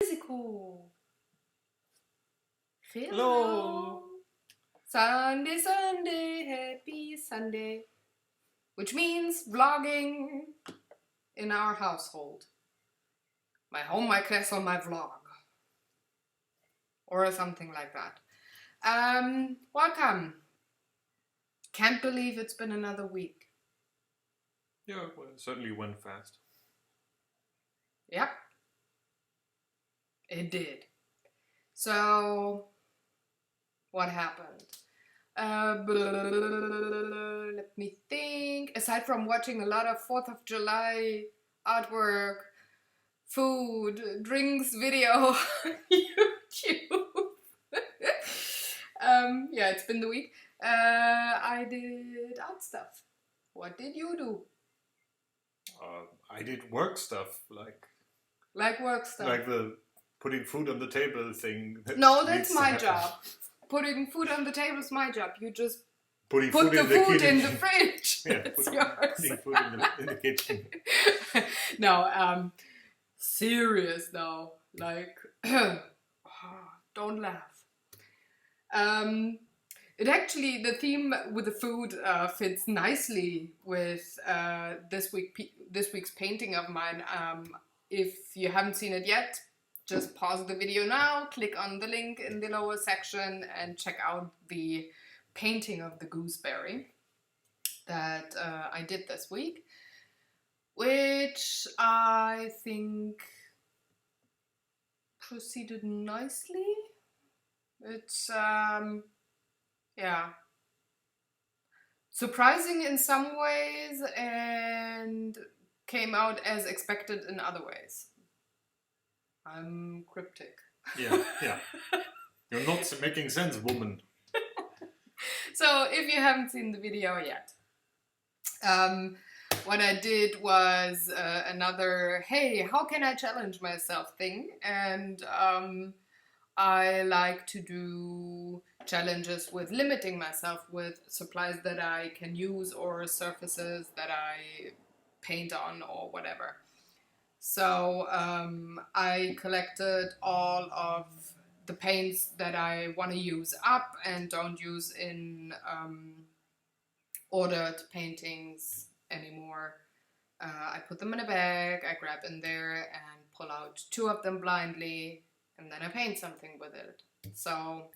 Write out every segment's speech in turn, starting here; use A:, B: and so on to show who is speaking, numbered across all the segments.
A: Risiko.
B: Hello.
A: Sunday, Sunday, happy Sunday. Which means vlogging in our household. My home, my castle, my vlog. Or something like that. Welcome. Can't believe it's been another week.
B: Yeah, well, it certainly went fast.
A: Yep. It did. So, what happened? Let me think. Aside from watching a lot of 4th of July artwork, food, drinks video on YouTube. Yeah, it's been the week. I did art stuff. What did you do?
B: I did work stuff like
A: work stuff.
B: Like the putting food on the table thing.
A: No, that's my job. Putting food on the table is my job. You just
B: put
A: the food in the fridge.
B: Yeah,
A: it's yours.
B: Putting food in the kitchen.
A: No, serious now. Like, don't laugh. It actually, the theme with the food fits nicely with this week's painting of mine. If you haven't seen it yet, just pause the video now, click on the link in the lower section and check out the painting of the gooseberry that I did this week, which I think proceeded nicely. It's, yeah, surprising in some ways and came out as expected in other ways. I'm cryptic.
B: Yeah. You're not making sense, woman.
A: So, if you haven't seen the video yet, what I did was another, hey, how can I challenge myself thing? And I like to do challenges with limiting myself with supplies that I can use or surfaces that I paint on or whatever. So I collected all of the paints that I want to use up and don't use in ordered paintings anymore. I put them in a bag, I grab in there and pull out 2 of them blindly, and then I paint something with it. So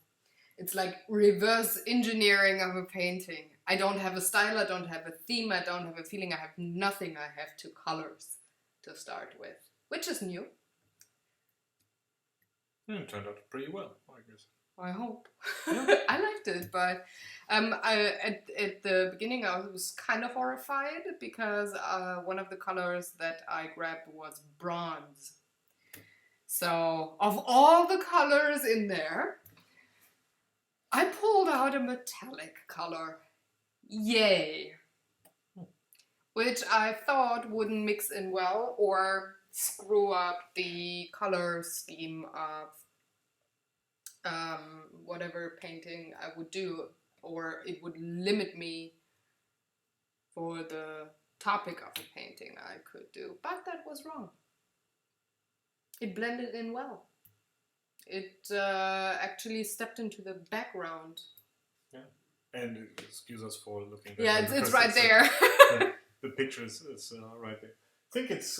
A: it's like reverse engineering of a painting. I don't have a style, I don't have a theme, I don't have a feeling, I have nothing. I have 2 colors to start with, which is new.
B: It turned out pretty well, I guess.
A: I hope.
B: Yeah.
A: I liked it, but at the beginning I was kind of horrified because one of the colors that I grabbed was bronze. So, of all the colors in there, I pulled out a metallic color. Yay! Which I thought wouldn't mix in well or screw up the color scheme of whatever painting I would do, or it would limit me for the topic of a painting I could do. But that was wrong. It blended in well. It actually stepped into the background.
B: Yeah, and excuse us for looking.
A: Yeah, it's right there.
B: The picture is right there. I think it's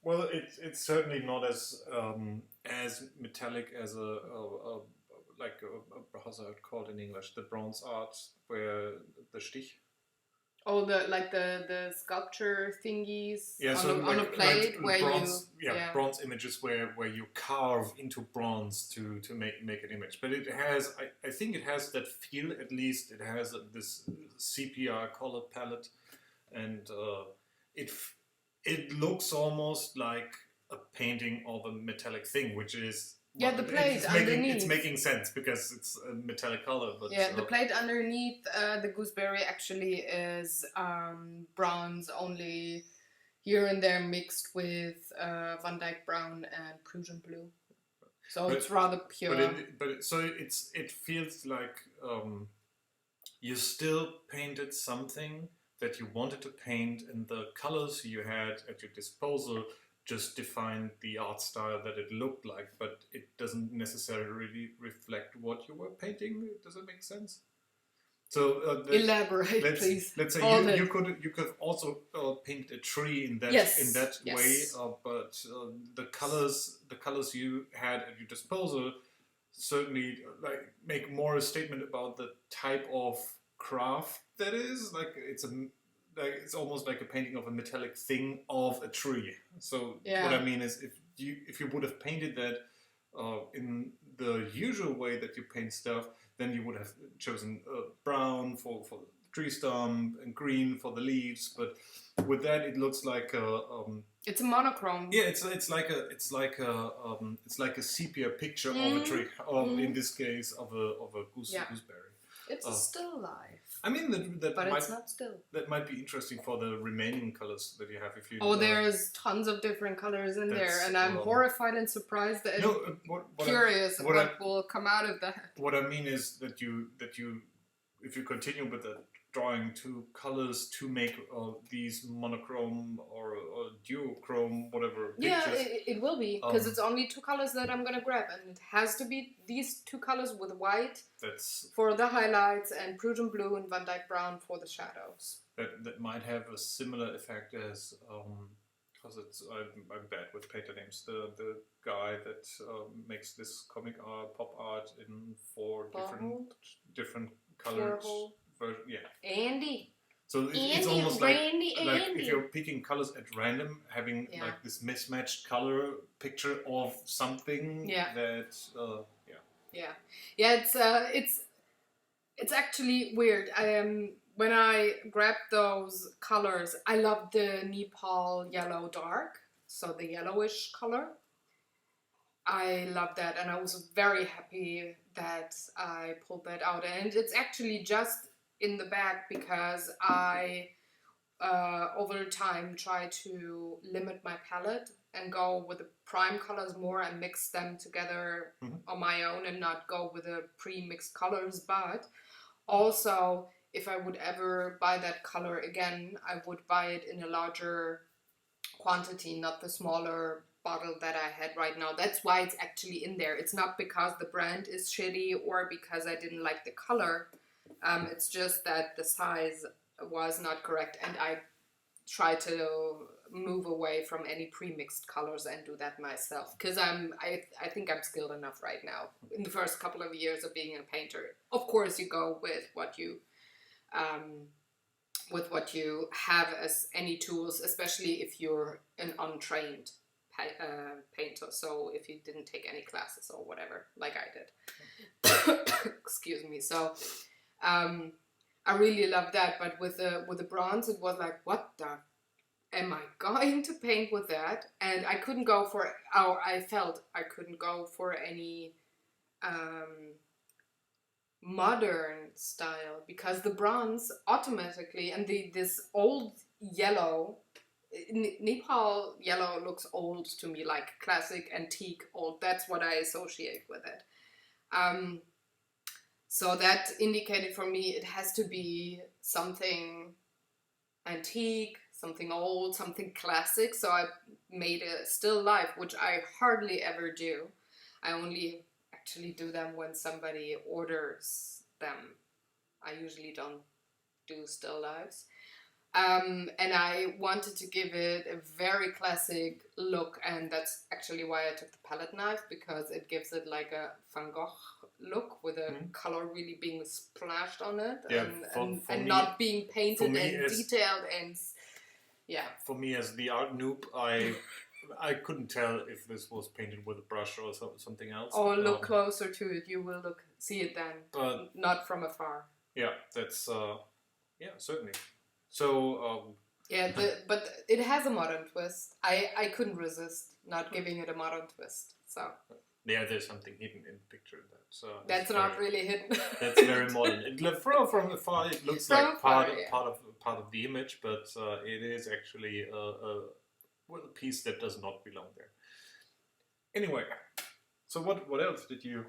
B: well, it's certainly not as metallic as how's it called in English? The bronze art where the Stich.
A: Oh, the sculpture thingies,
B: yeah,
A: on a plate
B: like
A: where
B: bronze,
A: you
B: bronze images where you carve into bronze to make an image. But it has, I think it has that feel. At least it has this sepia color palette, and it looks almost like a painting of a metallic thing, which is.
A: Yeah, the plate underneath.
B: It's making sense because it's a metallic color. But
A: yeah, the plate underneath the gooseberry actually is bronze, only here and there mixed with Van Dyke brown and Prussian blue. So it's rather pure.
B: It feels like you still painted something that you wanted to paint in the colors you had at your disposal, just defined the art style that it looked like, but it doesn't necessarily reflect what you were painting. Does that make sense? So
A: elaborate, please.
B: Let's say
A: Hold
B: you
A: it.
B: could also paint a tree in that
A: Yes.
B: way, but the colors you had at your disposal certainly like make more a statement about the type of craft that is. Like it's almost like a painting of a metallic thing of a tree. So
A: Yeah.
B: what I mean is, if you would have painted that in the usual way that you paint stuff, then you would have chosen brown for the tree stump and green for the leaves. But with that, it looks like
A: it's a monochrome.
B: yeah, it's like a sepia picture of a tree, in this case of a gooseberry.
A: It's a still life.
B: I mean
A: but it's not still.
B: That might be interesting for the remaining colors that you have. If you
A: there's tons of different colors in there, and I'm horrified and surprised and curious what will come out of that.
B: What I mean is that you if you continue with the drawing two colors to make these monochrome or duochrome, whatever pictures.
A: Yeah, it will be, because it's only two colors that I'm gonna grab, and it has to be these two colors with white for the highlights and Prussian blue and Van Dyke brown for the shadows.
B: That might have a similar effect as because I'm bad with painter names. The guy that makes this comic art, pop art in four different colors. Yeah.
A: Andy.
B: So it's almost like if you're picking colors at random, having like this mismatched color picture of something that
A: it's actually weird. When I grabbed those colors, I love the Nepal yellow dark, so the yellowish color. I love that, and I was very happy that I pulled that out, and it's actually just in the back because I over time try to limit my palette and go with the prime colors more and mix them together on my own and not go with the pre-mixed colors. But also, if I would ever buy that color again, I would buy it in a larger quantity, not the smaller bottle that I had right now. That's why it's actually in there. It's not because the brand is shitty or because I didn't like the color. It's just that the size was not correct, and I try to move away from any pre-mixed colors and do that myself, because I think I'm skilled enough right now. In the first couple of years of being a painter, of course you go with what you have as any tools, especially if you're an untrained painter. So if you didn't take any classes or whatever, like I did. Excuse me. So I really love that, but with the bronze, it was like, what the am I going to paint with that? And I couldn't go for, I felt I couldn't go for any modern style, because the bronze automatically, and this old yellow, Nepal yellow looks old to me, like classic, antique, old. That's what I associate with it. So that indicated for me it has to be something antique, something old, something classic. So I made a still life, which I hardly ever do. I only actually do them when somebody orders them. I usually don't do still lives. And I wanted to give it a very classic look, and that's actually why I took the palette knife, because it gives it like a Van Gogh look with a color really being splashed on it, and not being painted and detailed, and
B: For me as the art noob, I couldn't tell if this was painted with a brush or something else.
A: Or look closer to it, you will see it then, but not from afar.
B: Yeah, that's certainly. So
A: but it has a modern twist. I couldn't resist not giving it a modern twist. So
B: there's something hidden in the picture
A: that's not really hidden.
B: That's very modern. From afar, it looks like part of the image, but it is actually a piece that does not belong there. Anyway, so what else did you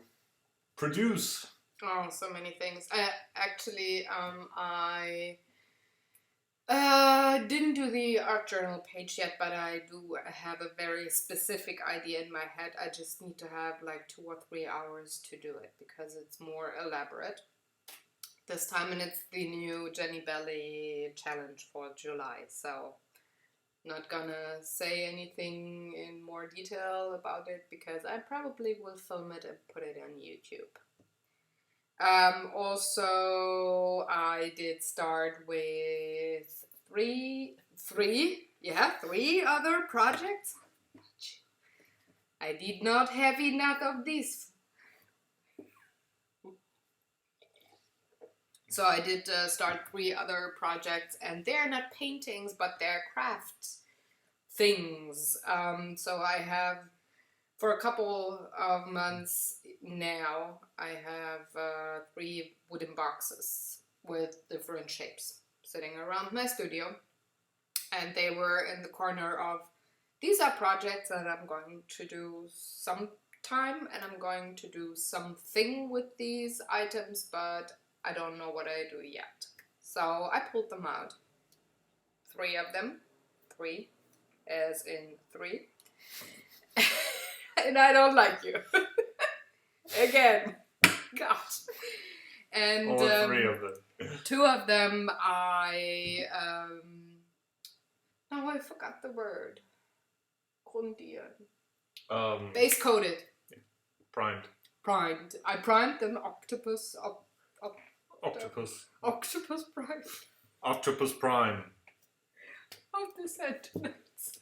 B: produce?
A: Oh, so many things. I Didn't do the art journal page yet, but I do have a very specific idea in my head. I just need to have like 2 or 3 hours to do it because it's more elaborate this time, and it's the new Jenny Belly challenge for July. So, not gonna say anything in more detail about it because I probably will film it and put it on YouTube. Also, I did start with three other projects. I did not have enough of this. So I did start 3 other projects, and they're not paintings, but they're craft things. So I have, for a couple of months now, I have 3 wooden boxes with different shapes sitting around my studio. And they were in the corner of, these are projects that I'm going to do sometime, and I'm going to do something with these items, but I don't know what I do yet. So I pulled them out. 3 of them. 3, as in 3. And I don't like you. Again. Gosh. And
B: All 3 of them.
A: 2 of them oh, I forgot the word. Grundieren. Base coated.
B: Primed.
A: Primed. I primed them octopus.
B: Octopus.
A: Octopus prime.
B: Octopus Prime.
A: Of the sentence.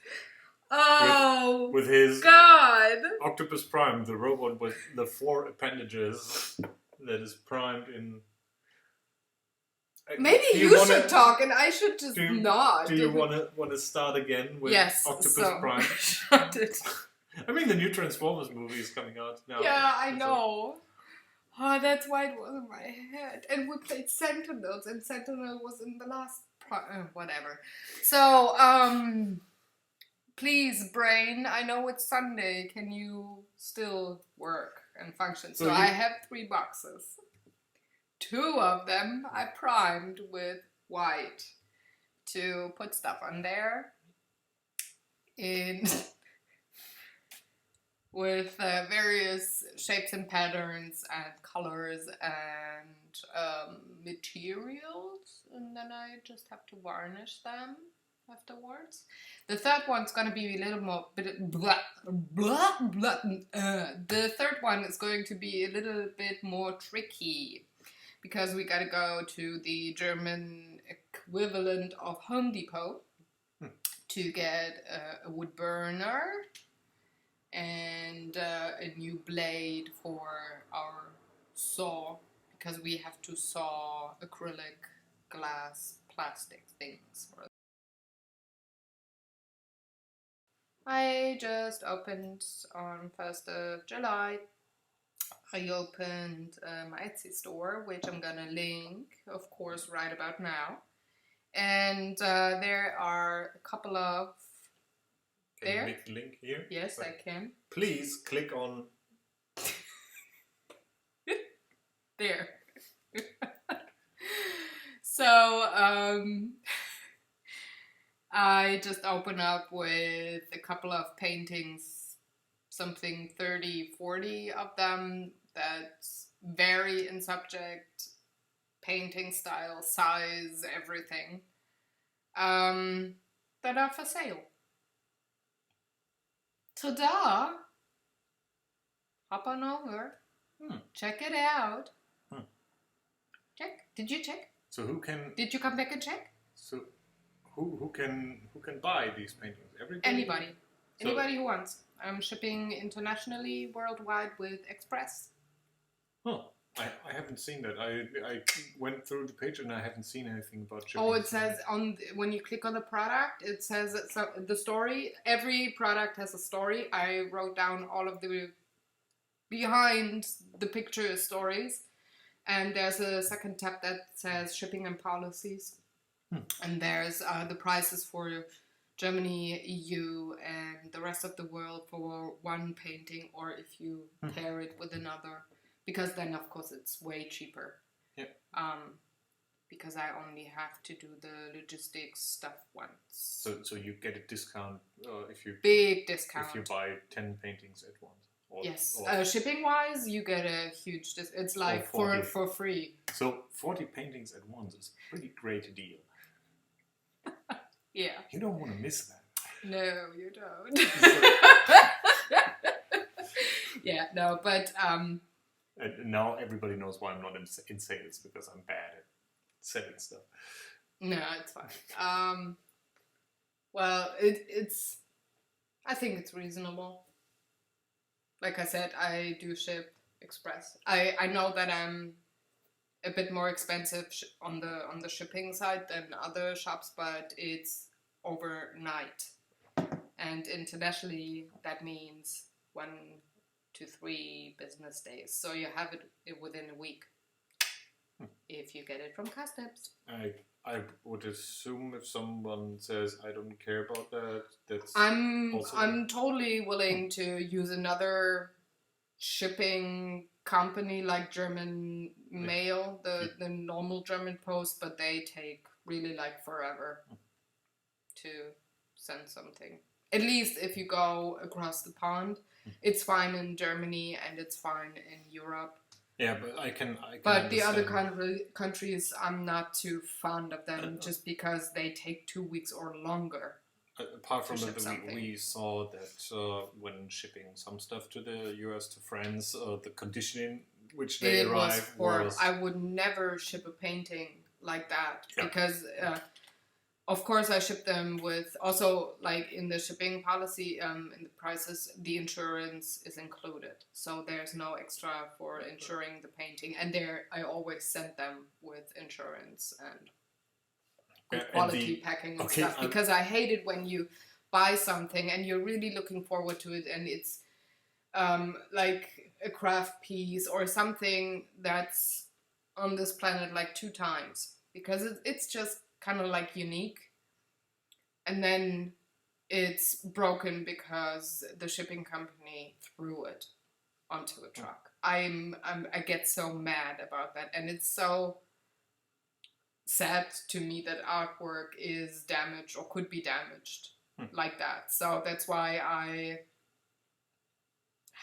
A: Oh,
B: with his
A: God.
B: Octopus Prime, the robot with the 4 appendages that is primed in.
A: Maybe you should talk and I should just nod.
B: Do you want to start again with Octopus Prime?
A: Shut it.
B: I mean, the new Transformers movie is coming out now.
A: Yeah, I know. Oh, that's why it was in my head. And we played Sentinels, and Sentinel was in the last whatever. So, please, brain, I know it's Sunday. Can you still work and function? So I have 3 boxes. 2 of them I primed with white to put stuff on there with various shapes and patterns and colors and materials, and then I just have to varnish them afterwards. The third one's gonna be a little more the third one is going to be a little bit more tricky because we gotta go to the German equivalent of Home Depot to get a wood burner and a new blade for our saw, because we have to saw acrylic, glass, plastic things. I just opened on 1st of July. I opened my Etsy store, which I'm gonna link, of course, right about now. And there are a couple of...
B: Can you make the link here?
A: Yes, I can.
B: Please click on...
A: There. So, I just open up with a couple of paintings, something 30, 40 of them that vary in subject, painting style, size, everything, that are for sale. Ta-da! Hop on over. Check it out. Check. Did you check?
B: So who can?
A: Did you come back and check?
B: So who can buy these paintings? Everybody.
A: Anybody. Anybody who wants. I'm shipping internationally, worldwide with Express.
B: Huh. I haven't seen that. I went through the page and I haven't seen anything about shipping.
A: Oh, it says when you click on the product, it says the story. Every product has a story. I wrote down all of the behind the picture stories, and there's a second tab that says shipping and policies, and there's the prices for Germany, EU, and the rest of the world for one painting, or if you pair it with another. Because then, of course, it's way cheaper.
B: Yeah.
A: because I only have to do the logistics stuff once.
B: So you get a discount if you
A: Big discount.
B: if you buy 10 paintings at once.
A: Yes. Shipping wise, you get a huge discount. It's like for free.
B: So 40 paintings at once is a pretty great deal.
A: Yeah.
B: You don't want to miss that.
A: No, you don't. Yeah, no, but
B: and now everybody knows why I'm not in sales, because I'm bad at selling stuff.
A: No, it's fine. Well, it's. I think it's reasonable. Like I said, I do ship express. I know that I'm a bit more expensive on the shipping side than other shops, but it's overnight, and internationally that means 1 to 3 business days. So you have it within a week if you get it from customs.
B: I would assume if someone says I don't care about that, that's
A: I'm totally willing to use another shipping company like German Mail, the normal German post, but they take really like forever to send something. At least if you go across the pond, it's fine in Germany and it's fine in Europe.
B: Yeah, but I can
A: but the other countries, I'm not too fond of them just because they take 2 weeks or longer.
B: Apart from that, we saw that when shipping some stuff to the US, to France, the conditioning which they arrive was...
A: I would never ship a painting like that because... of course, I ship them with also like in the shipping policy, in the prices, the insurance is included. So there's no extra for insuring the painting. And I always send them with insurance and good quality packing and stuff. Because I hate it when you buy something and you're really looking forward to it and it's like a craft piece or something that's on this planet like 2 times. Because it's just kind of like unique, and then it's broken because the shipping company threw it onto a truck. I get so mad about that, and it's so sad to me that artwork is damaged or could be damaged like that. So that's why I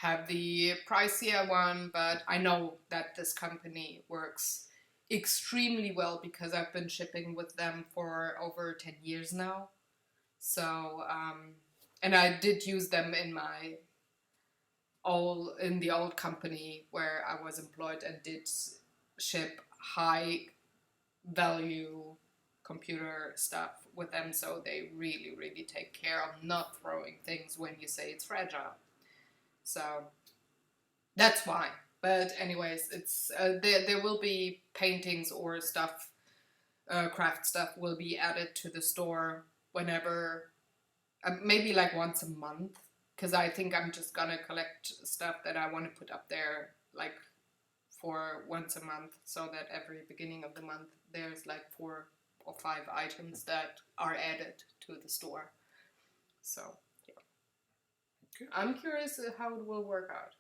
A: have the pricier one, but I know that this company works extremely well because I've been shipping with them for over 10 years now. So, and I did use them in the old company where I was employed and did ship high value computer stuff with them. So they really, really take care of not throwing things when you say it's fragile. So that's why. But anyways, it's there will be paintings or stuff, craft stuff will be added to the store whenever, maybe like once a month, because I think I'm just gonna collect stuff that I want to put up there like for once a month, so that every beginning of the month there's like 4 or 5 items that are added to the store. So yeah, okay. I'm curious how it will work out.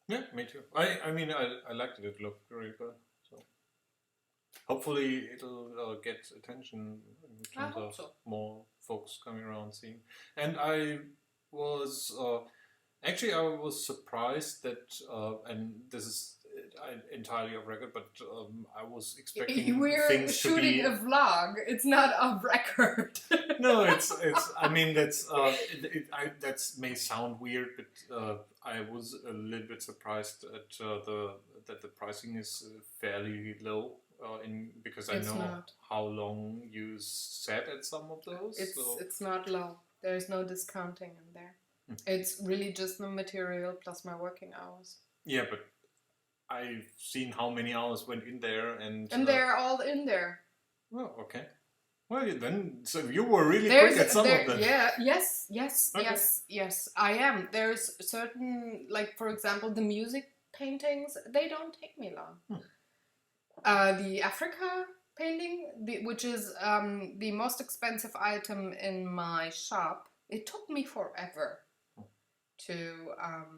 B: Yeah, me too. I mean, I liked it. It looked really good. So hopefully it'll get attention in terms of more folks coming around seeing. And I was actually I was surprised that, and this is entirely off record, but I was expecting
A: we're
B: things to be...
A: shooting a vlog. It's not off record.
B: No, it's. I mean, that's that may sound weird, but I was a little bit surprised at that the pricing is fairly low. Because I know how long you sat at some of those.
A: It's not low. There's no discounting in there. It's really just the material plus my working hours.
B: Yeah, but I've seen how many hours went in there, and
A: they're all in there.
B: Oh, okay. Well, then, so you were really quick at some of them. Yeah,
A: yes, I am. There's certain, like, for example, the music paintings, they don't take me long. The Africa painting, which is the most expensive item in my shop, it took me forever to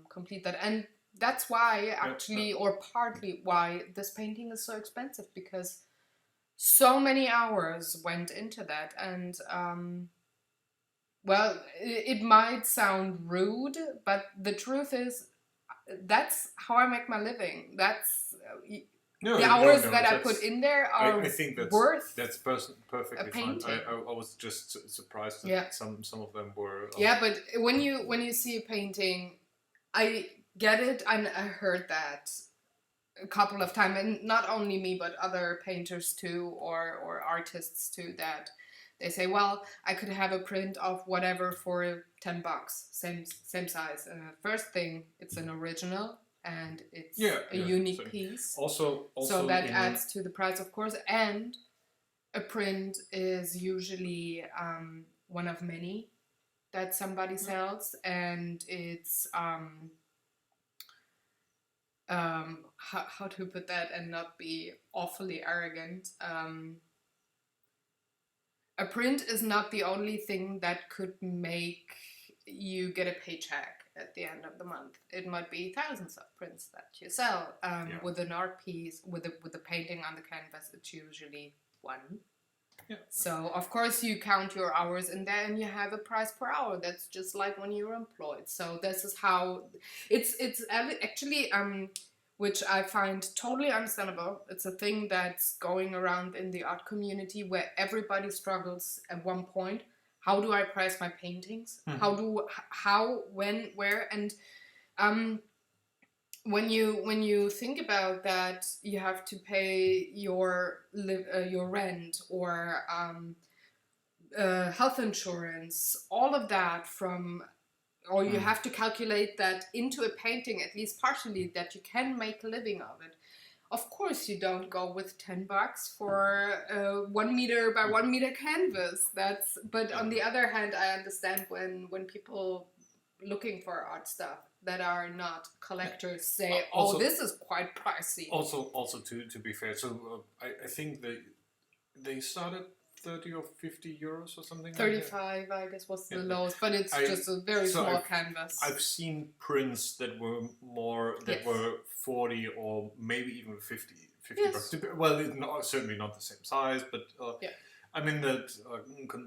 A: complete that. And that's why, actually, or partly why this painting is so expensive, because so many hours went into that, and well, it might sound rude, but the truth is that's how I make my living. That's
B: No,
A: the
B: no,
A: hours
B: no.
A: that I put in there are
B: I think
A: worth
B: that's
A: a
B: perfectly fine.
A: painting.
B: I was just surprised that
A: Yeah.
B: some of them were.
A: Yeah, but when you see a painting, I get it, and I heard that a couple of times, and not only me, but other painters too, or artists too, that they say, well, I could have a print of whatever for $10, same size. First thing, it's an original, and it's a unique piece.
B: Also,
A: so that adds to the price, of course. And a print is usually one of many that somebody sells, and it's how to put that and not be awfully arrogant. A print is not the only thing that could make you get a paycheck at the end of the month. It might be thousands of prints that you sell. With an art piece, with a painting on the canvas, it's usually one.
B: Yeah.
A: So of course you count your hours in there, and you have a price per hour. That's just like when you're employed. So this is how it's actually which I find totally understandable. It's a thing that's going around in the art community where everybody struggles at one point. How do I price my paintings?
B: Mm-hmm.
A: How, when, where? And when you think about that, you have to pay your rent, or health insurance, all of that or you have to calculate that into a painting, at least partially, that you can make a living of it. Of course, you don't go with $10 for a 1 meter by 1 meter canvas. But on the other hand, I understand when people looking for art stuff that are not collectors say, also, this is quite pricey.
B: Also, to be fair, so I think they started 30 or 50 euros or something.
A: 35, I guess, was the lowest, but it's just a very small canvas.
B: I've seen prints that were were 40 or maybe even 50 bucks. Well, it's certainly not the same size, but I mean that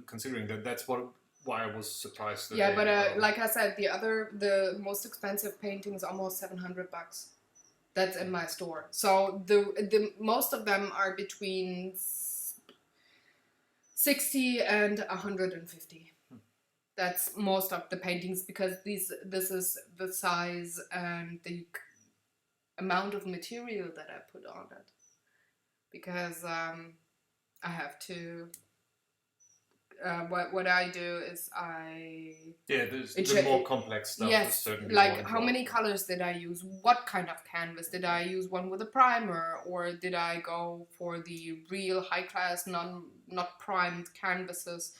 B: considering that's why I was surprised. That
A: like I said, the most expensive painting is almost 700 bucks. That's in my store. So the most of them are between 60 and 150. That's most of the paintings, because this is the size and the amount of material that I put on it. Because I have to. What I do is
B: there's the more complex stuff.
A: Yes, like how many colors did I use? What kind of canvas did I use? One with a primer, or did I go for the real high class, not primed canvases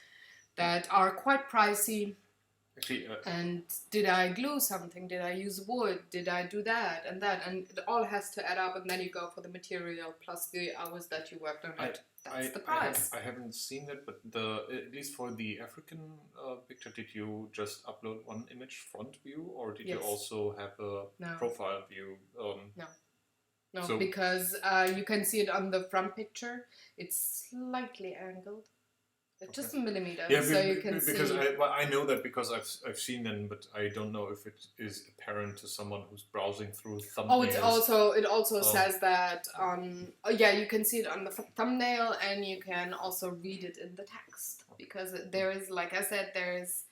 A: that are quite pricey?
B: Actually,
A: and did I glue something? Did I use wood? Did I do that? And it all has to add up, and then you go for the material plus the hours that you worked on it. That's the price.
B: I haven't seen that, but at least for the African picture, did you just upload one image front view, or did you also have a profile view?
A: No, so, because you can see it on the front picture. It's slightly angled. Just a millimeter, so you can see.
B: Because I know that because I've seen them, but I don't know if it is apparent to someone who's browsing through thumbnails.
A: It also says that you can see it on the thumbnail, and you can also read it in the text, because there is, like I said, there's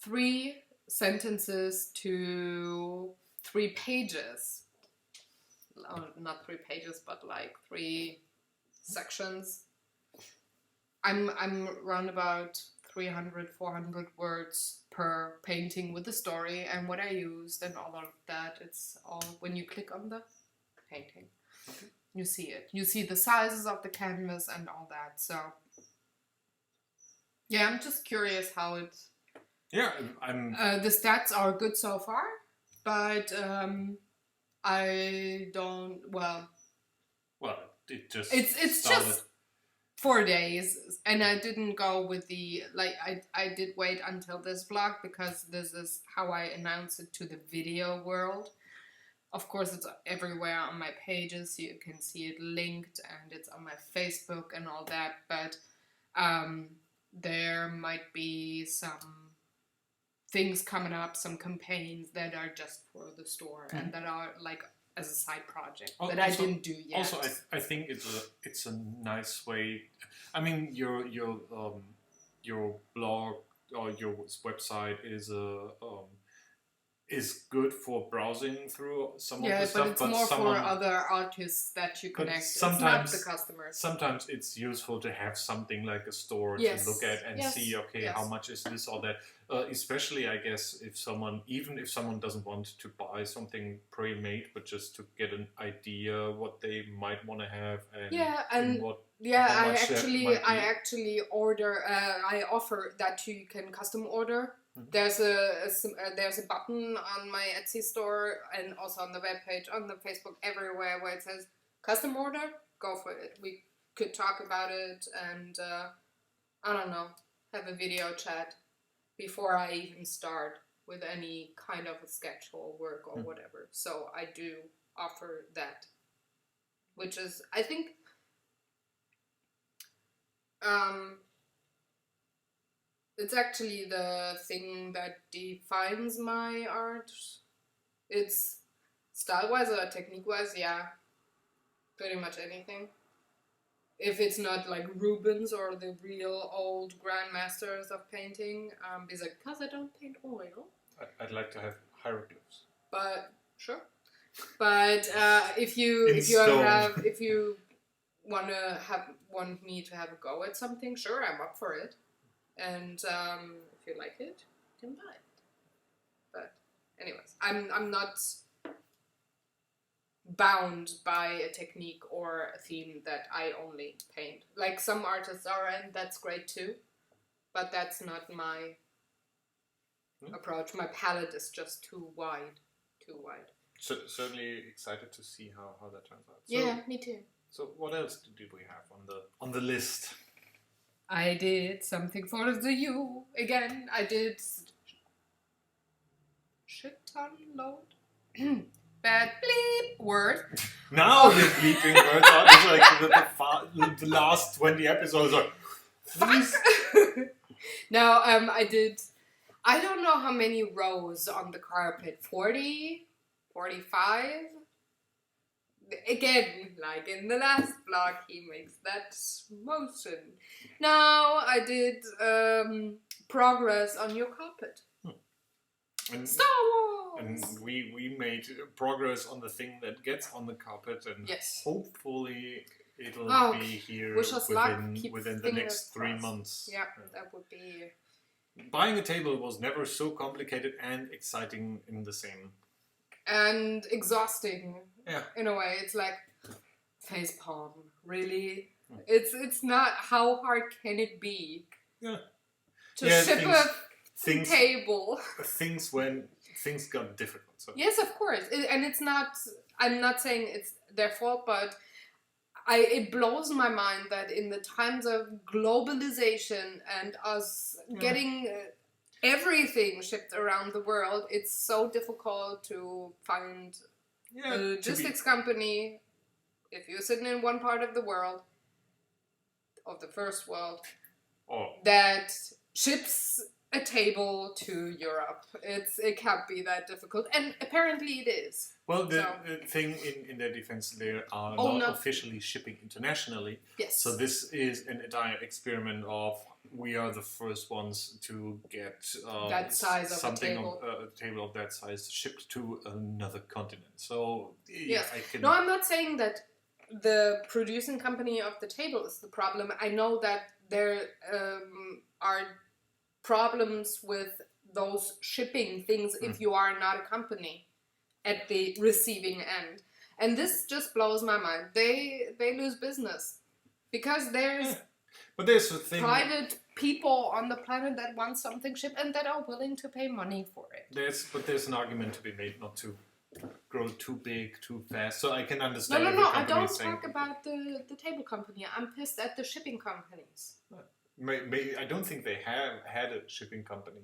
A: 3 sentences to 3 pages. Not 3 pages, but like 3 sections. I'm around about 300, 400 words per painting with the story and what I used and all of that. It's all when you click on the painting. Okay. You see it. You see the sizes of the canvas and all that. So yeah, I'm just curious how it.
B: Yeah,
A: the stats are good so far, but I don't. Well,
B: it just.
A: It's
B: started.
A: Just 4 days, and I didn't go with I did wait until this vlog, because this is how I announce it to the video world. Of course, it's everywhere on my pages. You can see it linked, and it's on my Facebook and all that. But there might be some things coming up, some campaigns that are just for the store and that are like as a side project that I didn't do yet.
B: Also, I think it's a nice way. I mean, your blog or your website is good for browsing through some of the stuff,
A: but it's more for other artists that you connect. It's not the customers.
B: Sometimes it's useful to have something like a store to look at and see, how much is this or that. Especially, I guess, even if someone doesn't want to buy something pre-made, but just to get an idea what they might want to have and I
A: actually order. I offer that you can custom order. There's a button on my Etsy store and also on the webpage, on the Facebook, everywhere where it says custom order. Go for it. We could talk about it and I don't know, have a video chat before I even start with any kind of a sketch or work or whatever. So I do offer that, which is, I think, it's actually the thing that defines my art. It's style-wise or technique-wise, pretty much anything. If it's not like Rubens or the real old grandmasters of painting, because I don't paint oil.
B: I'd like to have hieroglyphs.
A: But sure. But if you want me to have a go at something, sure, I'm up for it. And if you like it, you can buy it. But anyways, I'm not bound by a technique or a theme that I only paint. Like some artists are, and that's great too. But that's not my approach. My palette is just too wide.
B: So, certainly excited to see how that turns out.
A: So, me too.
B: So what else did we have on the list?
A: I did something for the U again. I did shit ton load. Bad bleep word.
B: Now the bleeping words are like the last 20 episodes are.
A: Fuck. No, I did. I don't know how many rows on the carpet. 40, 45. Again, like in the last blog, he makes that motion. Now I did progress on your carpet.
B: And,
A: Star Wars!
B: And we made progress on the thing that gets on the carpet, and hopefully it'll be here within the next 3 months.
A: Yeah, that would be...
B: Buying a table was never so complicated and exciting in the same.
A: And exhausting. Yeah. In a way, it's like facepalm. Really, it's not. How hard can it be?
B: Yeah.
A: To ship a table.
B: Things when things got difficult. So.
A: Yes, of course, and it's not. I'm not saying it's their fault, but it blows my mind that in the times of globalization and us getting. Everything shipped around the world, it's so difficult to find a logistics company, if you're sitting in one part of the world, of the first world, that ships a table to Europe. It can't be that difficult, and apparently it is.
B: Well, the thing in their defense, they are not officially shipping internationally.
A: Yes.
B: So this is an entire experiment of we are the first ones to get
A: that size of a table
B: of that size shipped to another continent. So
A: No, I'm not saying that the producing company of the table is the problem. I know that there are problems with those shipping things if you are not a company at the receiving end. And this just blows my mind. They lose business because there's
B: a thing.
A: Private people on the planet that want something shipped and that are willing to pay money for it.
B: There's an argument to be made not to grow too big too fast. So I can understand.
A: No. I don't talk about the table company. I'm pissed at the shipping companies.
B: I don't think they had a shipping company.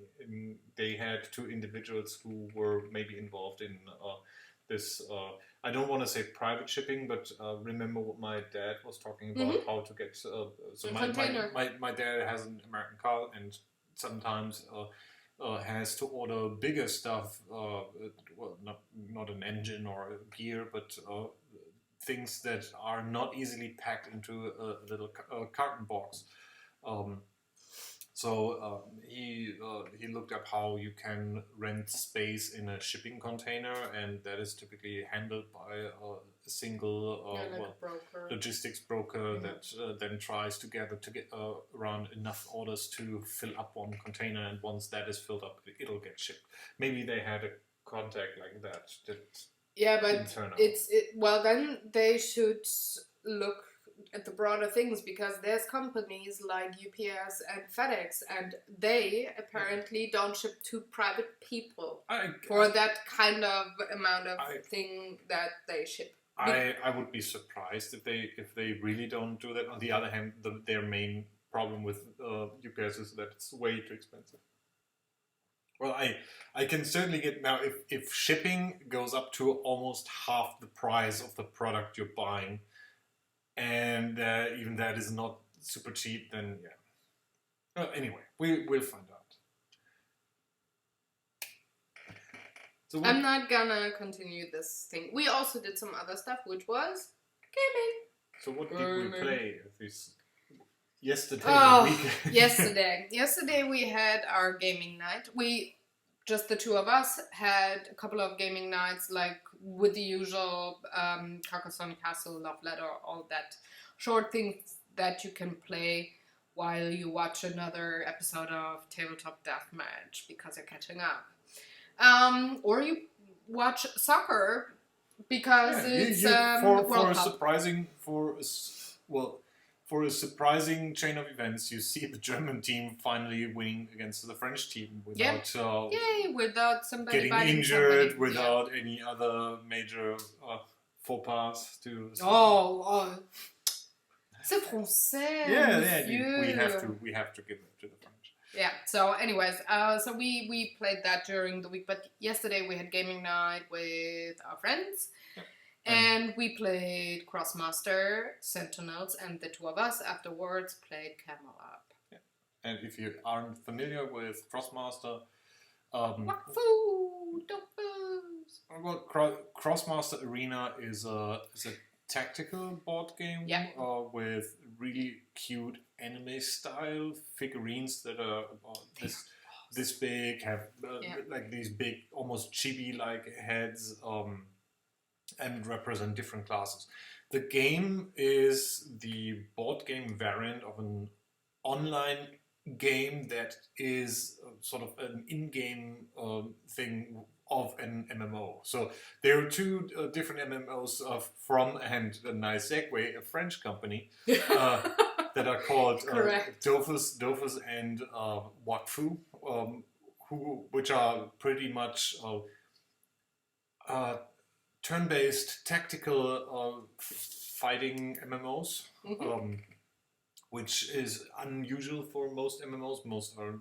B: They had two individuals who were maybe involved in this. I don't want to say private shipping, but remember what my dad was talking about,
A: Mm-hmm.
B: how to get. So
A: A
B: my,
A: container.
B: my dad has an American car and sometimes has to order bigger stuff. Well, not an engine or a gear, but things that are not easily packed into a little carton box. Um, he looked up how you can rent space in a shipping container, and that is typically handled by a single
A: Like a broker.
B: logistics broker that then tries to gather to get around enough orders to fill up one container, and once that is filled up, it'll get shipped. Maybe they had a contact like that.
A: Yeah,
B: didn't
A: but
B: turn out.
A: well, then they should look at the broader things, because there's companies like UPS and FedEx, and they apparently don't ship to private people for that kind of amount of thing that they ship.
B: I would be surprised if they really don't do that. On the other hand, their main problem with UPS is that it's way too expensive. Well, I can certainly get now if shipping goes up to almost half the price of the product you're buying, and even that is not super cheap, then yeah. Well, anyway, we'll find out.
A: So I'm not gonna continue this thing. We also did some other stuff, which was gaming.
B: So what did we play this yesterday?
A: Yesterday we had our gaming night. Just the two of us had a couple of gaming nights, like with the usual Carcassonne Castle, Love Letter, all that short things that you can play while you watch another episode of Tabletop Deathmatch because you're catching up. Or you watch soccer because it's World Cup.
B: For a surprising chain of events, you see the German team finally winning against the French team without
A: somebody
B: getting injured, without any other major faux pas.
A: C'est français.
B: We have to give it to the French.
A: Yeah. So, anyways, so we played that during the week, but yesterday we had gaming night with our friends. And we played Crossmaster, Sentinels, and the two of us afterwards played Camel Up.
B: Yeah. And if you aren't familiar with Crossmaster, Crossmaster Arena is a tactical board game with really cute anime style figurines that are this big, have like these big, almost chibi like heads. And represent different classes. The game is the board game variant of an online game that is sort of an in-game thing of an MMO. So there are two different MMOs from, and a nice segue, a French company that are called Dofus and Wakfu, which are pretty much turn-based tactical fighting MMOs, which is unusual for most MMOs. Most are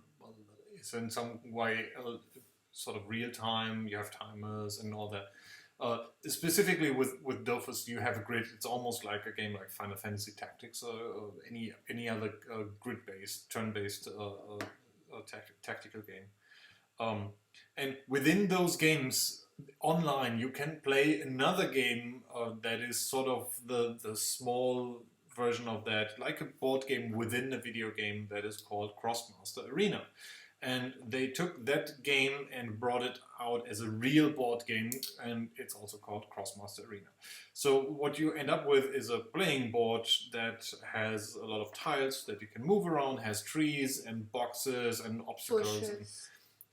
B: is in some way sort of real time. You have timers and all that. Specifically with Dofus, you have a grid. It's almost like a game like Final Fantasy Tactics or any other grid-based, turn-based tactical game. And within those games, online you can play another game that is sort of the small version of that, like a board game within a video game that is called Crossmaster Arena. And they took that game and brought it out as a real board game, and it's also called Crossmaster Arena. So what you end up with is a playing board that has a lot of tiles that you can move around, has trees and boxes and obstacles.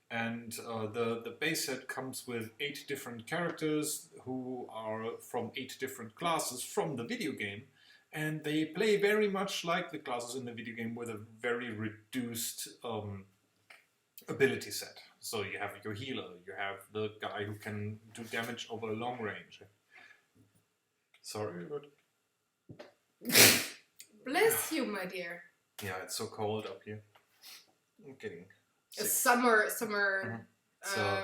B: And the base set comes with 8 different characters who are from 8 different classes from the video game. And they play very much like the classes in the video game with a very reduced ability set. So you have your healer, you have the guy who can do damage over a long range. Sorry, but...
A: Bless you, my dear.
B: Yeah, it's so cold up here. I'm getting...
A: A summer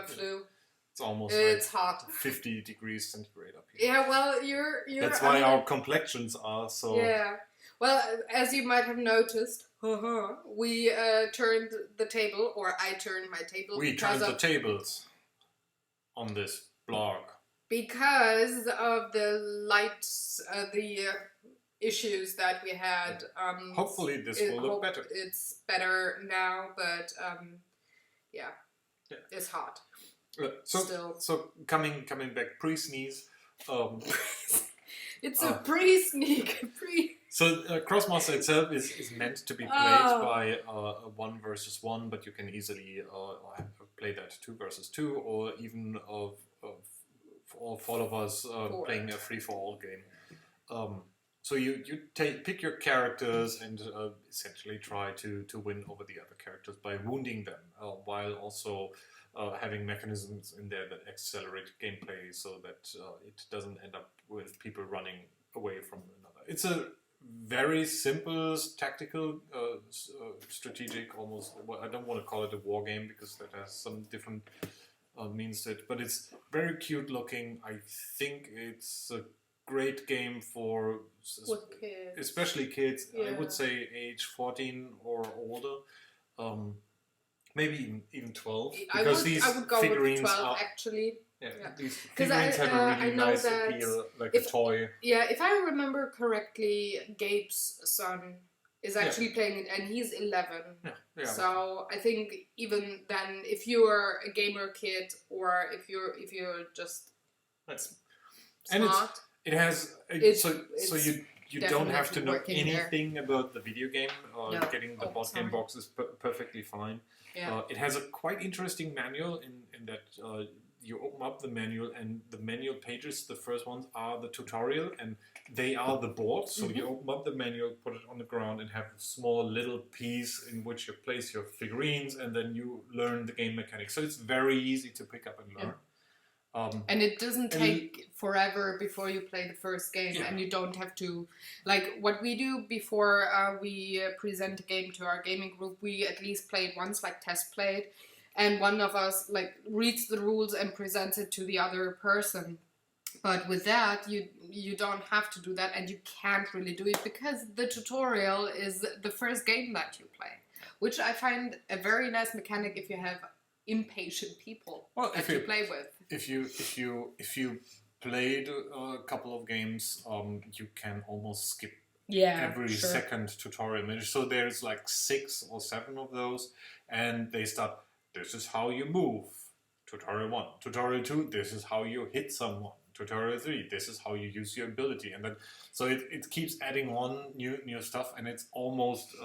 A: flu.
B: It's almost
A: It's hot.
B: 50 degrees centigrade up here.
A: Yeah, well, you're.
B: That's why our complexions are so.
A: Yeah. Well, as you might have noticed, we turned the table, or I turned my table.
B: We turned the tables on this blog
A: because of the lights, the issues that we had.
B: Hopefully, this will look better.
A: It's better now, but yeah, it's hot.
B: So coming back pre-sneeze.
A: It's a pre-sneak.
B: So Crossmaster itself is meant to be played by 1 versus 1, but you can easily play that 2 versus 2, or even all 4 of us playing a free-for-all game. So you pick your characters and essentially try to win over the other characters by wounding them, while also having mechanisms in there that accelerate gameplay so that it doesn't end up with people running away from another. It's a very simple tactical, strategic, almost. Well, I don't want to call it a war game because that has some different means to it, but it's very cute looking. I think it's a great game for
A: kids.
B: Especially kids.
A: Yeah.
B: I would say age 14 or older. Maybe even 12. Because these
A: I would go
B: figurines
A: with 12
B: are,
A: actually.
B: Yeah. These figurines have a really nice appeal, like a toy.
A: Yeah, if I remember correctly, Gabe's son is actually playing it, and he's 11.
B: Yeah.
A: So I think even then, if you're a gamer kid, or if you're just smart,
B: it has so you don't have to know anything about the video game. Getting the board game box is perfectly fine.
A: Yeah.
B: It has a quite interesting manual in that you open up the manual, and the manual pages, the first ones are the tutorial, and they are the board. So you open up the manual, put it on the ground, and have a small little piece in which you place your figurines, and then you learn the game mechanics. So it's very easy to pick up and learn.
A: And it doesn't take forever before you play the first game, and you don't have to, like what we do before we present a game to our gaming group, we at least play it once, like test play it, and one of us like reads the rules and presents it to the other person. But with that, you don't have to do that, and you can't really do it because the tutorial is the first game that you play, which I find a very nice mechanic if you have impatient people that you play with.
B: If you played a couple of games, you can almost skip every second tutorial minute. So there's like 6 or 7 of those, and they start. This is how you move. Tutorial 1, tutorial 2. This is how you hit someone. Tutorial 3. This is how you use your ability, and then so it keeps adding on new stuff, and it's almost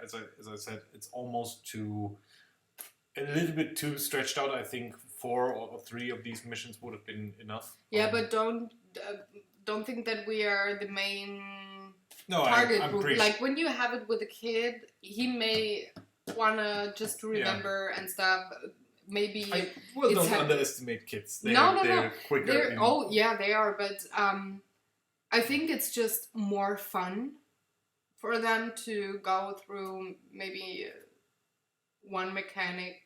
B: as I said, it's almost a little bit too stretched out. I think 4 or 3 of these missions would have been enough.
A: Yeah, but don't think that we are the main
B: target
A: group. Like when you have it with a kid, he may wanna just remember and stuff. Maybe
B: don't underestimate kids. They're quicker.
A: They are. But I think it's just more fun for them to go through maybe one mechanic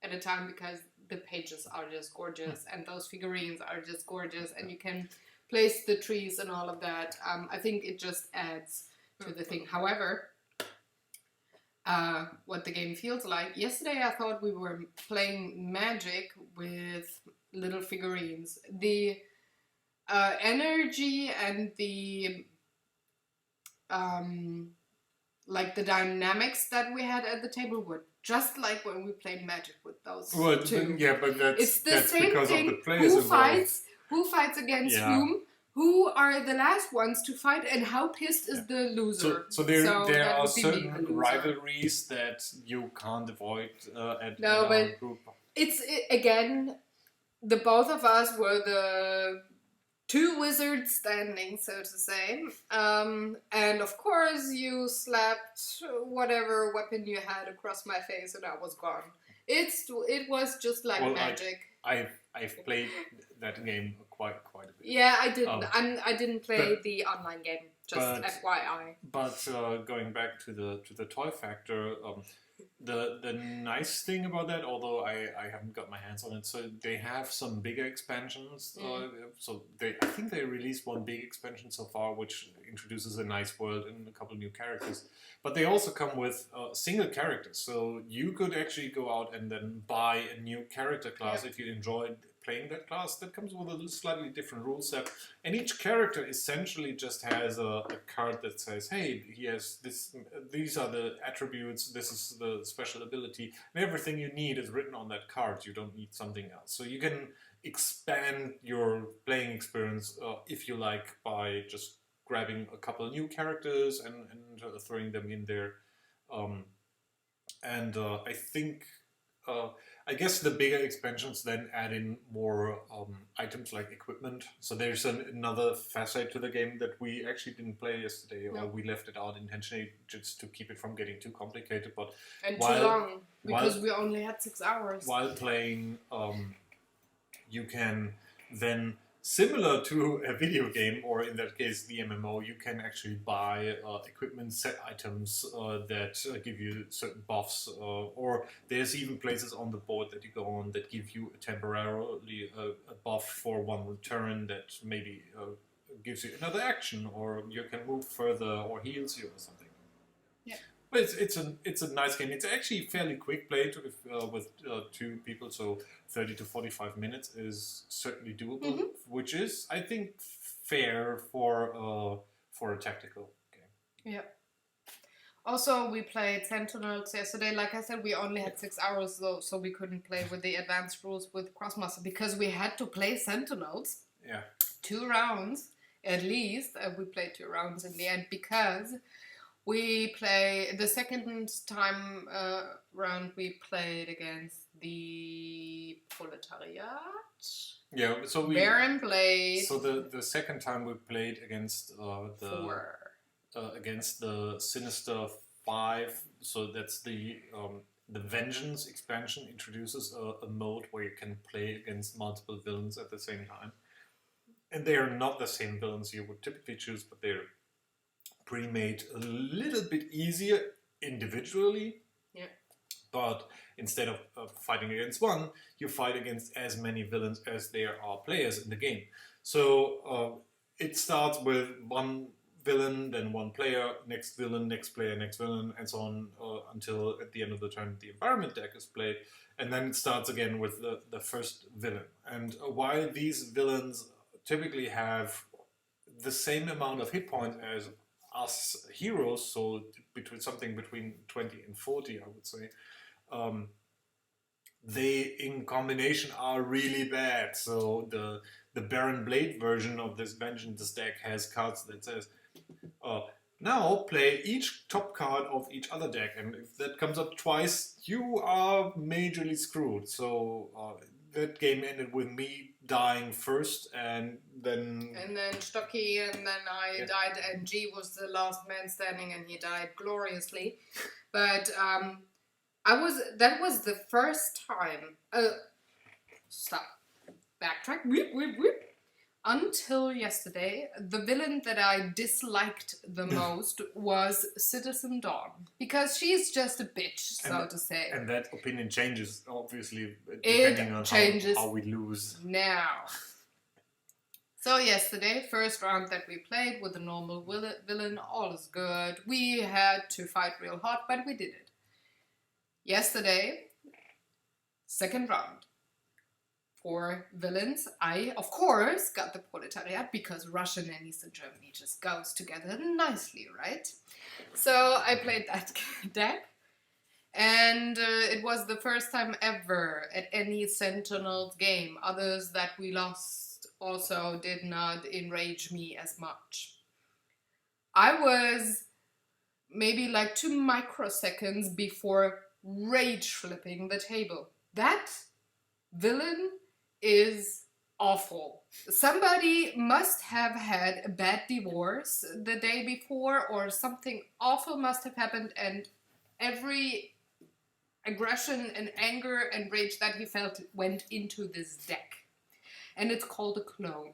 A: at a time, because the pages are just gorgeous and those figurines are just gorgeous, and you can place the trees and all of that. I think it just adds to the thing. However, what the game feels like. Yesterday I thought we were playing Magic with little figurines. The energy and the like the dynamics that we had at the table were just like when we played Magic with those two.
B: Yeah, but that's
A: the same
B: because
A: thing.
B: Of the players
A: Who fights against whom? Who are the last ones to fight, and how pissed is the loser?
B: So there are certain rivalries that you can't avoid at our group.
A: Again, the both of us were the 2 wizards standing, so to say. And of course you slapped whatever weapon you had across my face and I was gone. It was just like Magic.
B: I've played that game quite a bit.
A: Yeah, I didn't. I didn't play the online game. Just FYI.
B: But going back to the toy factor, The nice thing about that, although I haven't got my hands on it, so they have some bigger expansions. So I think they released one big expansion so far, which introduces a nice world and a couple new characters. But they also come with single characters, so you could actually go out and then buy a new character class if you enjoyed playing that class. That comes with a slightly different rule set, and each character essentially just has a card that says, "Hey, he has this. These are the attributes. This is the special ability, and everything you need is written on that card. You don't need something else. So you can expand your playing experience if you like by just grabbing a couple of new characters and throwing them in there. Um, and I think I guess the bigger expansions then add in more items like equipment. So there's another facet to the game that we actually didn't play yesterday, or we left it out intentionally just to keep it from getting too complicated. But
A: and too long, because we only had 6 hours.
B: While playing, you can then, similar to a video game, or in that case the MMO, you can actually buy equipment set items that give you certain buffs, or there's even places on the board that you go on that give you temporarily a buff for one turn that maybe gives you another action, or you can move further, or heals you or something.
A: Yeah.
B: But it's a nice game. It's actually fairly quick play with 2 people, so 30 to 45 minutes is certainly doable, which is, I think, fair for a tactical game.
A: Yeah. Also, we played Sentinels yesterday. Like I said, we only had 6 hours though, so we couldn't play with the advanced rules with Crossmaster because we had to play Sentinels.
B: Yeah.
A: 2 rounds at least. We played 2 rounds in the end because we play the second time round we played against the Proletariat.
B: Yeah, so we
A: Baron Blade.
B: So the second time we played against against the Sinister 5. So that's the Vengeance expansion introduces a mode where you can play against multiple villains at the same time, and they are not the same villains you would typically choose, but they're pre-made a little bit easier individually.
A: Yeah.
B: But instead of fighting against one, you fight against as many villains as there are players in the game. So it starts with one villain, then one player, next villain, next player, next villain, and so on until at the end of the turn the environment deck is played. And then it starts again with the first villain. And while these villains typically have the same amount of hit points as us heroes, so between 20 and 40, I would say, they in combination are really bad. So the Baron Blade version of this Vengeance deck has cards that says, now play each top card of each other deck, and if that comes up twice, you are majorly screwed. So that game ended with me dying first, and then
A: Stocky, and then I died, and G was the last man standing, and he died gloriously. But that was the first time. Stop. Backtrack. Whip, whip, whip. Until yesterday, the villain that I disliked the most was Citizen Dawn. Because she's just a bitch, to say.
B: And that opinion changes, obviously, depending on how we lose.
A: Now. So yesterday, first round that we played with a normal villain, all is good. We had to fight real hard, but we did it. Yesterday, second round. For villains, I, of course, got the Proletariat, because Russian and Eastern Germany just goes together nicely, right? So I played that deck, and it was the first time ever at any Sentinels game. Others that we lost also did not enrage me as much. I was maybe like 2 microseconds before rage flipping the table. That villain is awful. Somebody must have had a bad divorce the day before, or something awful must have happened, and every aggression and anger and rage that he felt went into this deck. And it's called a clone.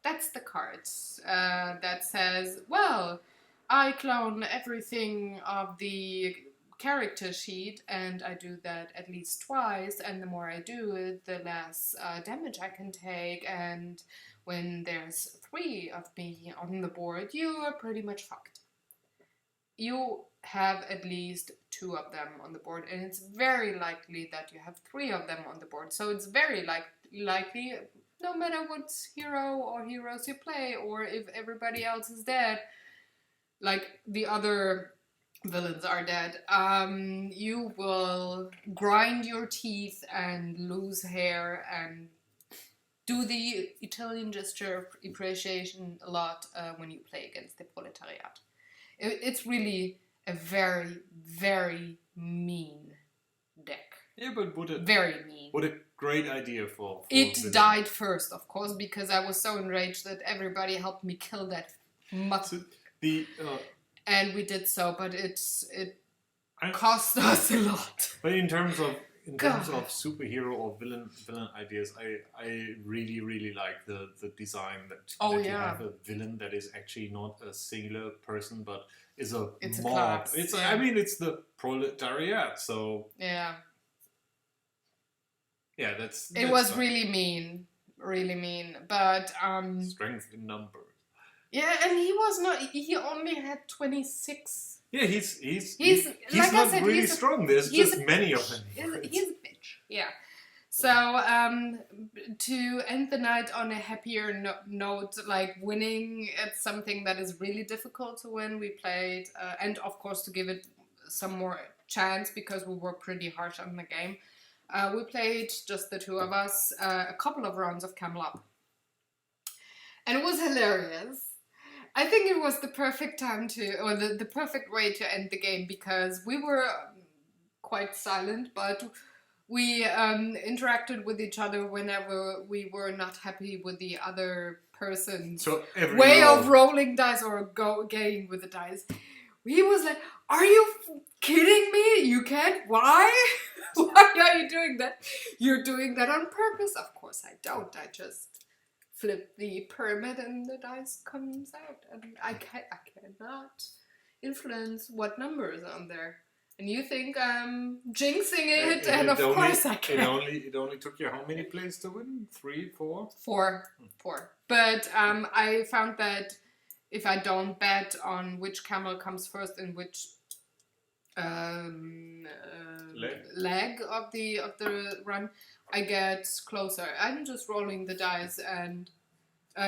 A: That's the card that says, well, I clone everything of the character sheet, and I do that at least twice, and the more I do it, the less damage I can take, and when there's 3 of me on the board, you are pretty much fucked. You have at least 2 of them on the board, and it's very likely that you have 3 of them on the board, so it's very likely, no matter what hero or heroes you play, or if everybody else is dead, like the other villains are dead, you will grind your teeth and lose hair and do the Italian gesture of appreciation a lot when you play against the proletariat. It's really a very, very mean deck.
B: Yeah, but
A: very mean.
B: What a great idea for
A: it
B: villain.
A: died first, of course, because I was so enraged that everybody helped me kill that
B: So
A: and we did so, but it cost us a lot.
B: But in terms of superhero or villain ideas, I really like the design that you have a villain that is actually not a singular person, but is a mob. I mean, it's the proletariat. So
A: yeah,
B: that's
A: it was fun. Really mean, but
B: strength in numbers.
A: Yeah, and he was not. He only had 26.
B: Yeah, he's
A: like
B: not
A: I said,
B: really strong. There's just many of them.
A: He's a bitch. Yeah. So to end the night on a happier note, like winning at something that is really difficult to win, we played, and of course to give it some more chance because we were pretty harsh on the game. We played, just the 2 of us, a couple of rounds of Camel Up, and it was hilarious. I think it was the perfect time or the perfect way to end the game, because we were quite silent, but we interacted with each other whenever we were not happy with the other person's way of rolling dice or going with the dice. He was like, "Are you kidding me? You can't? Why? Why are you doing that? You're doing that on purpose." Of course I don't. I just flip the pyramid and the dice comes out, and I cannot influence what number is on there. And you think I'm jinxing it, and of course I can.
B: It only took you how many plays to win? 3, 4?
A: 4. But I found that if I don't bet on which camel comes first and which leg of the run, I get closer. I'm just rolling the dice and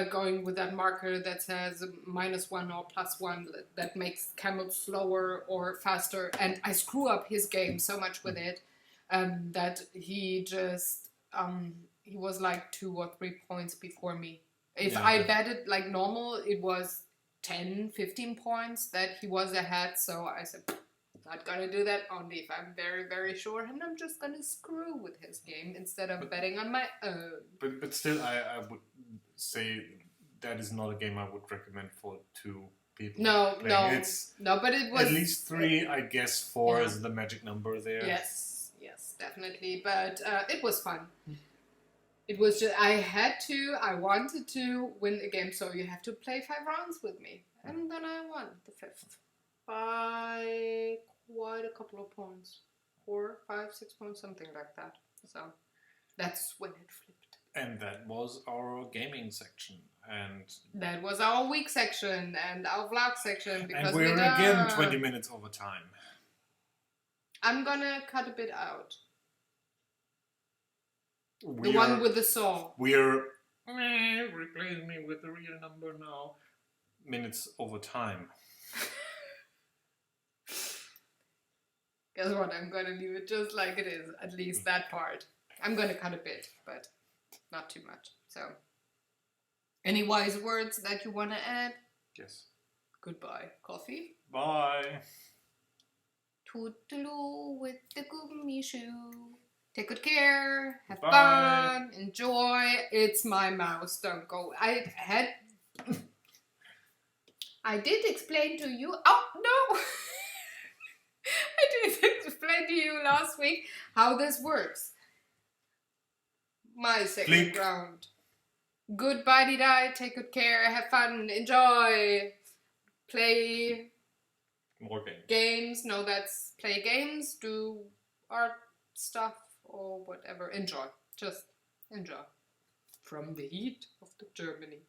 A: going with that marker that says -1 or +1 that makes camel slower or faster, and I screw up his game so much with it that he just he was like 2 or 3 points before me. If I betted like normal, it was 10-15 points that he was ahead, so I said, not gonna do that, only if I'm very, very sure, and I'm just gonna screw with his game instead of betting on my own.
B: But still, I would say that is not a game I would recommend for 2 people.
A: No, but it was
B: at least 3. I guess 4 is the magic number there.
A: Yes, definitely. But it was fun. It was just I wanted to win a game, so you have to play 5 rounds with me, and then I won the 5th by quite a couple of points, 4, 5, 6 points, something like that. So that's when it flipped.
B: And that was our gaming section, and
A: that was our week section and our vlog section, because
B: and we're again 20 minutes over time.
A: I'm gonna cut a bit out. The one with the saw.
B: We're replace me with the real number now. Minutes over time.
A: Guess what? I'm gonna leave it just like it is. At least that part. I'm gonna cut a bit, but not too much. So, any wise words that you want to add?
B: Yes.
A: Goodbye. Coffee?
B: Bye.
A: Toodaloo with the gummy shoe. Take good care. Have
B: Bye.
A: fun. Enjoy. It's my mouse. Don't go. I did explain to you. Oh, no. I did explain to you last week how this works. My second round. Goodbye, die. Take good care. Have fun. Enjoy. Play
B: More games.
A: Games, no, that's play games, do art stuff or whatever. Enjoy. Just enjoy. From the heat of the Germany.